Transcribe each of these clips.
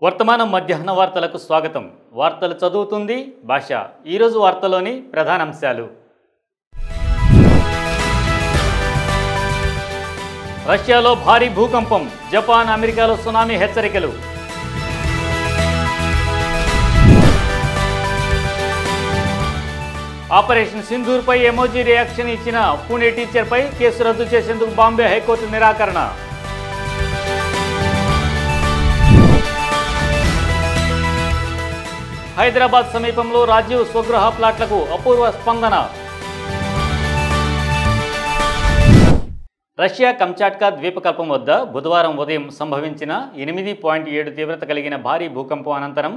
వర్తమానం మధ్యాహ్న వార్తలకు స్వాగతం. వార్తలు చదువుతుంది భాష. ఈరోజు వార్తలోని ప్రధాన అంశాలు: రష్యాలో భారీ భూకంపం, జపాన్ అమెరికాలో సునామీ హెచ్చరికలు. ఆపరేషన్ సింధూర్పై ఎమోజీ రియాక్షన్ ఇచ్చిన పూణే టీచర్పై కేసు రద్దు చేసేందుకు బాంబే హైకోర్టు నిరాకరణ. హైదరాబాద్ సమీపంలో రాజీవ్ స్వగృహ ప్లాట్లకు అపూర్వ స్పందన. రష్యా కంచాట్కా ద్వీపకల్పం వద్ద బుధవారం ఉదయం సంభవించిన 8.7 తీవ్రత కలిగిన భారీ భూకంపం అనంతరం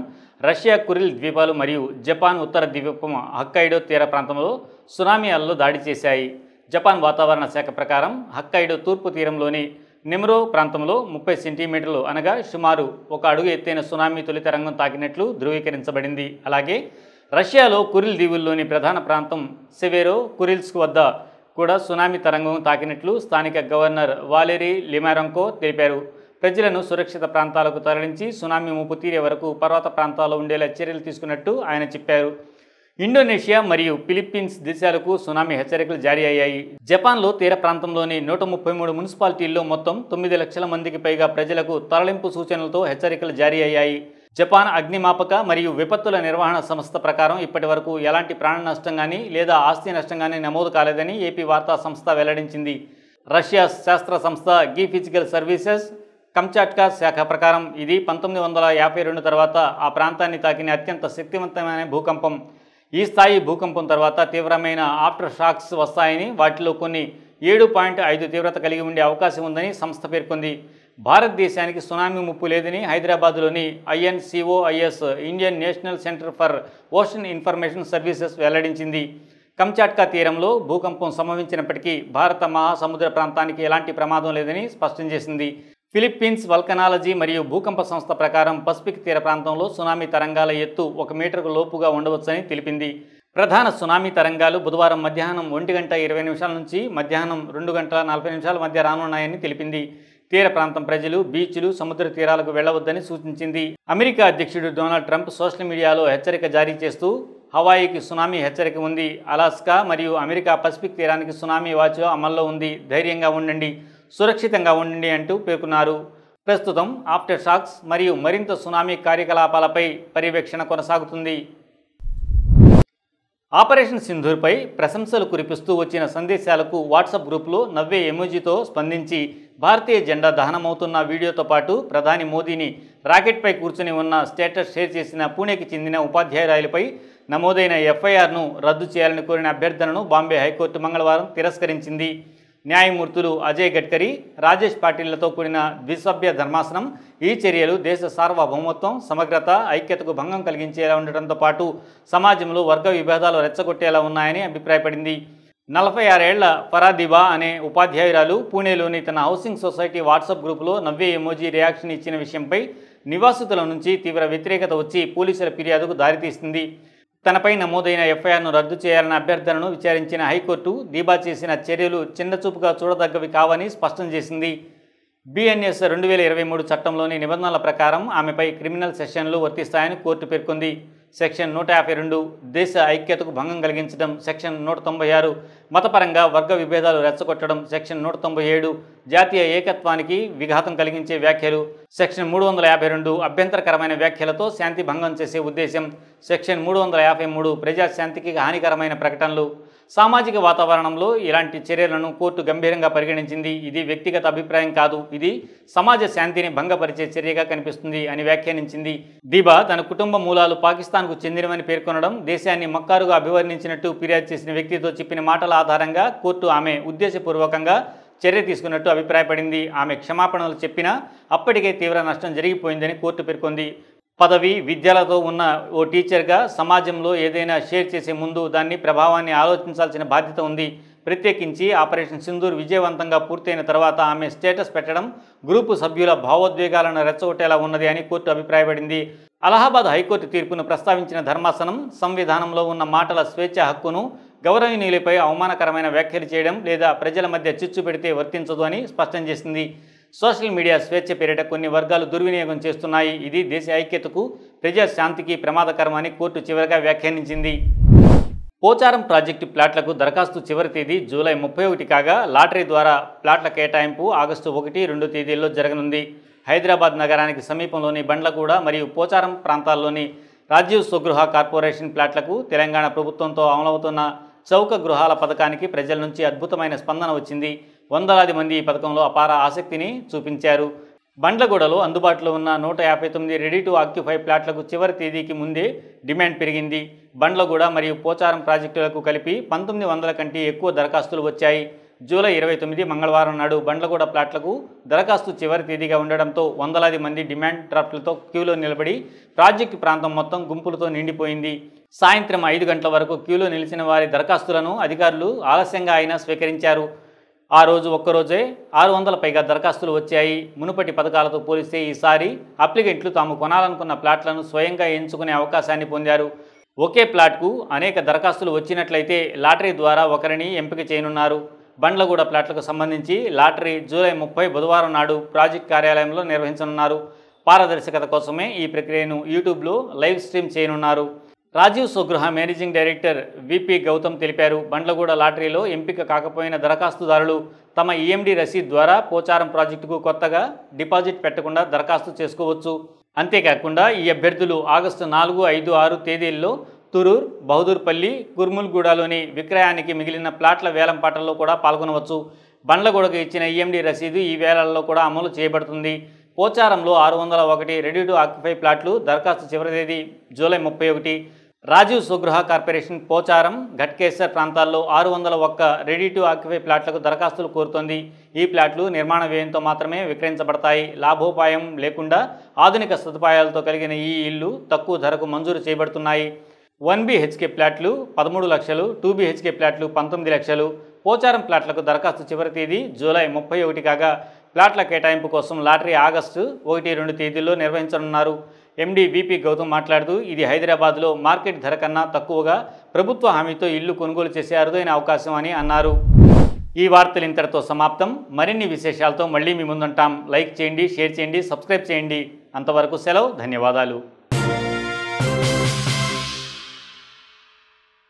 రష్యా కురిల్ ద్వీపాలు మరియు జపాన్ ఉత్తర ద్వీపం హక్కైడో తీర ప్రాంతంలో సునామీ అలలు దాడి చేశాయి. జపాన్ వాతావరణ శాఖ ప్రకారం హక్కైడో తూర్పు తీరంలోని నిమ్రో ప్రాంతంలో 30 సెంటీమీటర్లు అనగా సుమారు 1 అడుగు ఎత్తైన సునామీ తొలి తరంగం తాకినట్లు ధృవీకరించబడింది. అలాగే రష్యాలో కురిల్ దీవుల్లోని ప్రధాన ప్రాంతం సెవెరో కురిల్స్క్ వద్ద కూడా సునామీ తరంగం తాకినట్లు స్థానిక గవర్నర్ వాలెరీ లిమారెంకో తెలిపారు. ప్రజలను సురక్షిత ప్రాంతాలకు తరలించి సునామీ ముప్పు తీరే వరకు పర్వత ప్రాంతాల్లో ఉండేలా చర్యలు తీసుకున్నట్టు ఆయన చెప్పారు. ఇండోనేషియా మరియు ఫిలిప్పీన్స్ దేశాలకు సునామీ హెచ్చరికలు జారీ అయ్యాయి. జపాన్లో తీర ప్రాంతంలోని 133 మున్సిపాలిటీల్లో మొత్తం 9 లక్షల మందికి పైగా ప్రజలకు తరలింపు సూచనలతో హెచ్చరికలు జారీ అయ్యాయి. జపాన్ అగ్నిమాపక మరియు విపత్తుల నిర్వహణ సంస్థ ప్రకారం ఇప్పటి వరకు ఎలాంటి ప్రాణ నష్టం కానీ లేదా ఆస్తి నష్టం కానీ నమోదు కాలేదని ఏపీ వార్తా సంస్థ వెల్లడించింది. రష్యా శాస్త్ర సంస్థ గీ ఫిజికల్ సర్వీసెస్ కంచాట్కా శాఖ ప్రకారం ఇది 1952 తర్వాత ఆ ప్రాంతాన్ని తాకిన అత్యంత శక్తివంతమైన భూకంపం. ఈ స్థాయి భూకంపం తర్వాత తీవ్రమైన ఆఫ్టర్ షాక్స్ వస్తాయని, వాటిలో కొన్ని 7.5 తీవ్రత కలిగి ఉండే అవకాశం ఉందని సంస్థ పేర్కొంది. భారతదేశానికి సునామీ ముప్పు లేదని హైదరాబాద్లోని INCOIS Indian national centre for ocean information services వెల్లడించింది. కంచాట్కా తీరంలో భూకంపం సంభవించినప్పటికీ భారత మహాసముద్ర ప్రాంతానికి ఎలాంటి ప్రమాదం లేదని స్పష్టం చేసింది. ఫిలిప్పీన్స్ వల్కనాలజీ మరియు భూకంప సంస్థ ప్రకారం పసిఫిక్ తీర ప్రాంతంలో సునామీ తరంగాల ఎత్తు 1 మీటర్కు లోపుగా ఉండవచ్చని తెలిపింది. ప్రధాన సునామీ తరంగాలు బుధవారం మధ్యాహ్నం 1:20 నుంచి మధ్యాహ్నం 2:40 మధ్య రానున్నాయని తెలిపింది. తీర ప్రాంతం ప్రజలు బీచ్లు, సముద్ర తీరాలకు వెళ్లవద్దని సూచించింది. అమెరికా అధ్యక్షుడు డొనాల్డ్ ట్రంప్ సోషల్ మీడియాలో హెచ్చరిక జారీ చేస్తూ హవాయికి సునామీ హెచ్చరిక ఉంది, అలాస్కా మరియు అమెరికా పసిఫిక్ తీరానికి సునామీ వాచ్ అమల్లో ఉంది, ధైర్యంగా ఉండండి, సురక్షితంగా ఉండండి అంటూ పేర్కొన్నారు. ప్రస్తుతం ఆఫ్టర్ షాక్స్ మరియు మరింత సునామీ కార్యకలాపాలపై పర్యవేక్షణ కొనసాగుతుంది. ఆపరేషన్ సింధూర్పై ప్రశంసలు కురిపిస్తూ వచ్చిన సందేశాలకు వాట్సాప్ గ్రూపులో నవ్వే ఎమోజీతో స్పందించి భారతీయ జెండా దహనమవుతున్న వీడియోతో పాటు ప్రధాని మోదీని రాకెట్పై కూర్చుని ఉన్న స్టేటస్ షేర్ చేసిన పూణేకి చెందిన ఉపాధ్యాయురాలిపై నమోదైన FIRను రద్దు చేయాలని కోరిన అభ్యర్థనను బాంబే హైకోర్టు మంగళవారం తిరస్కరించింది. న్యాయమూర్తులు అజయ్ గడ్కరీ, రాజేష్ పాటిళ్లతో కూడిన ద్విసభ్య ధర్మాసనం ఈ చర్యలు దేశ సార్వభౌమత్వం, సమగ్రత, ఐక్యతకు భంగం కలిగించేలా ఉండటంతో పాటు సమాజంలో వర్గ విభేదాలు రెచ్చగొట్టేలా ఉన్నాయని అభిప్రాయపడింది. 46 ఏళ్ల ఫరాదిబా అనే ఉపాధ్యాయురాలు పూణేలోని తన హౌసింగ్ సొసైటీ వాట్సాప్ గ్రూపులో నవ్వే ఎమోజీ రియాక్షన్ ఇచ్చిన విషయంపై నివాసితుల నుంచి తీవ్ర వ్యతిరేకత వచ్చి పోలీసుల ఫిర్యాదుకు దారితీస్తుంది. తనపై నమోదైన FIRను రద్దు చేయాలన్న అభ్యర్థనను విచారించిన హైకోర్టు దీబా చేసిన చర్యలు చిన్నచూపుగా చూడదగ్గవి కావని స్పష్టం చేసింది. BNS 2023 చట్టంలోని నిబంధనల ప్రకారం ఆమెపై క్రిమినల్ సెక్షన్లు వర్తిస్తాయని కోర్టు పేర్కొంది. సెక్షన్ 152 దేశ ఐక్యతకు భంగం కలిగించడం, సెక్షన్ 196 మతపరంగా వర్గ విభేదాలు రెచ్చగొట్టడం, సెక్షన్ 197 జాతీయ ఏకత్వానికి విఘాతం కలిగించే వ్యాఖ్యలు, సెక్షన్ 352 అభ్యంతరకరమైన వ్యాఖ్యలతో శాంతి భంగం చేసే ఉద్దేశం, సెక్షన్ 353 ప్రజాశాంతికి హానికరమైన ప్రకటనలు. సామాజిక వాతావరణంలో ఇలాంటి చర్యలను కోర్టు గంభీరంగా పరిగణించింది. ఇది వ్యక్తిగత అభిప్రాయం కాదు, ఇది సమాజ శాంతిని భంగపరిచే చర్యగా కనిపిస్తుంది అని వ్యాఖ్యానించింది. దీబా తన కుటుంబ మూలాలు పాకిస్తాన్కు చెందినవని పేర్కొనడం, దేశాన్ని మక్కారుగా అభివర్ణించినట్టు ఫిర్యాదు చేసిన వ్యక్తితో చెప్పిన మాటల ఆధారంగా కోర్టు ఆమె ఉద్దేశపూర్వకంగా చర్య తీసుకున్నట్టు అభిప్రాయపడింది. ఆమె క్షమాపణలు చెప్పినా అప్పటికే తీవ్ర నష్టం జరిగిపోయిందని కోర్టు పేర్కొంది. పదవి, విద్యలతో ఉన్న ఓ టీచర్గా సమాజంలో ఏదైనా షేర్ చేసే ముందు దాని ప్రభావాన్ని ఆలోచించాల్సిన బాధ్యత ఉంది. ప్రత్యేకించి ఆపరేషన్ సింధూర్ విజయవంతంగా పూర్తయిన తర్వాత ఆమె స్టేటస్ పెట్టడం గ్రూపు సభ్యుల భావోద్వేగాలను రెచ్చగొట్టేలా ఉన్నది అని కోర్టు అభిప్రాయపడింది. అలహాబాద్ హైకోర్టు తీర్పును ప్రస్తావించిన ధర్మాసనం సంవిధానంలో ఉన్న మాటల స్వేచ్ఛ హక్కును గౌరవనీయులపై అవమానకరమైన వ్యాఖ్యలు చేయడం లేదా ప్రజల మధ్య చిచ్చు పెడితే వర్తించదు అని స్పష్టం చేసింది. సోషల్ మీడియా స్వేచ్ఛ పేరిట కొన్ని వర్గాలు దుర్వినియోగం చేస్తున్నాయి. ఇది దేశ ఐక్యతకు, ప్రజా శాంతికి ప్రమాదకరమని కోర్టు చివరగా వ్యాఖ్యానించింది. పోచారం ప్రాజెక్టు ప్లాట్లకు దరఖాస్తు చివరి తేదీ జూలై 31 కాగా లాటరీ ద్వారా ప్లాట్ల కేటాయింపు ఆగస్టు 1, 2 తేదీల్లో జరగనుంది. హైదరాబాద్ నగరానికి సమీపంలోని బండ్లగూడ మరియు పోచారం ప్రాంతాల్లోని రాజీవ్ స్వగృహ కార్పొరేషన్ ప్లాట్లకు తెలంగాణ ప్రభుత్వంతో అమలవుతున్న చౌక గృహాల పథకానికి ప్రజల నుంచి అద్భుతమైన స్పందన వచ్చింది. వందలాది మంది ఈ పథకంలో అపార ఆసక్తిని చూపించారు. బండ్లగూడలో అందుబాటులో ఉన్న 159 రెడీ టు ఆక్యుపై ప్లాట్లకు చివరి తేదీకి ముందే డిమాండ్ పెరిగింది. బండ్లగూడ మరియు పోచారం ప్రాజెక్టులకు కలిపి 1900 కంటే ఎక్కువ దరఖాస్తులు వచ్చాయి. జూలై 29 మంగళవారం నాడు బండ్లగూడ ప్లాట్లకు దరఖాస్తు చివరి తేదీగా ఉండడంతో వందలాది మంది డిమాండ్ డ్రాఫ్ట్లతో క్యూలో నిలబడి ప్రాజెక్టు ప్రాంతం మొత్తం గుంపులతో నిండిపోయింది. సాయంత్రం 5 గంటల వరకు క్యూలో నిలిచిన వారి దరఖాస్తులను అధికారులు ఆలస్యంగా అయినా స్వీకరించారు. ఆ రోజు ఒక్కరోజే 600 పైగా దరఖాస్తులు వచ్చాయి. మునుపటి పథకాలతో పోలిస్తే ఈసారి అప్లికెంట్లు తాము కొనాలనుకున్న ప్లాట్లను స్వయంగా ఎంచుకునే అవకాశాన్ని పొందారు. ఒకే ప్లాట్కు అనేక దరఖాస్తులు వచ్చినట్లయితే లాటరీ ద్వారా ఒకరిని ఎంపిక చేయనున్నారు. బండ్లగూడ ప్లాట్లకు సంబంధించి లాటరీ జూలై 30 బుధవారం నాడు ప్రాజెక్ట్ కార్యాలయంలో నిర్వహించనున్నారు. పారదర్శకత కోసమే ఈ ప్రక్రియను యూట్యూబ్లో లైవ్ స్ట్రీమ్ చేయనున్నారు. Rajiv Swagruha managing director VP Gautam తెలిపారు. బండ్లగూడ లాటరీలో ఎంపిక కాకపోయిన దరఖాస్తుదారులు తమ ఈఎండి రసీద్ ద్వారా పోచారం ప్రాజెక్టుకు కొత్తగా డిపాజిట్ పెట్టకుండా దరఖాస్తు చేసుకోవచ్చు. అంతేకాకుండా ఈ అభ్యర్థులు ఆగస్టు 4, 5, 6 తేదీల్లో తురూర్, బహదూర్పల్లి, కుర్ముల్గూడలోని విక్రయానికి మిగిలిన ప్లాట్ల వేలంపాటల్లో కూడా పాల్గొనవచ్చు. బండ్లగూడకు ఇచ్చిన ఈఎండి రసీదు ఈ వేళల్లో కూడా అమలు చేయబడుతుంది. పోచారంలో 601 రెడీ టు ఆక్యుపై ప్లాట్లు దరఖాస్తు చివరి తేదీ జూలై 31. రాజీవ్ స్వగృహ కార్పొరేషన్ పోచారం, ఘట్కేసర్ ప్రాంతాల్లో 601 రెడీ టు ఆక్యుపై ప్లాట్లకు దరఖాస్తులు కోరుతోంది. ఈ ప్లాట్లు నిర్మాణ వ్యయంతో మాత్రమే విక్రయించబడతాయి. లాభోపాయం లేకుండా ఆధునిక సదుపాయాలతో కలిగిన ఈ ఇళ్లు తక్కువ ధరకు మంజూరు చేయబడుతున్నాయి. 1BHK ప్లాట్లు 13 లక్షలు, 2BHK ప్లాట్లు 19 లక్షలు. పోచారం ప్లాట్లకు దరఖాస్తు చివరి తేదీ జూలై 31 కాగా ప్లాట్ల కేటాయింపు కోసం లాటరీ ఆగస్టు 1, 2 తేదీల్లో నిర్వహించనున్నారు. ఎండీ విపి గౌతమ్ మాట్లాడుతూ ఇది హైదరాబాద్లో మార్కెట్ ధర కన్నా తక్కువగా ప్రభుత్వ హామీతో ఇల్లు కొనుగోలు చేసే అరుదైన అవకాశం అని అన్నారు. ఈ వార్తలు ఇంతటితో సమాప్తం. మరిన్ని విశేషాలతో మళ్ళీ మీ ముందుంటాం. లైక్ చేయండి, షేర్ చేయండి, సబ్స్క్రైబ్ చేయండి. అంతవరకు సెలవు. ధన్యవాదాలు.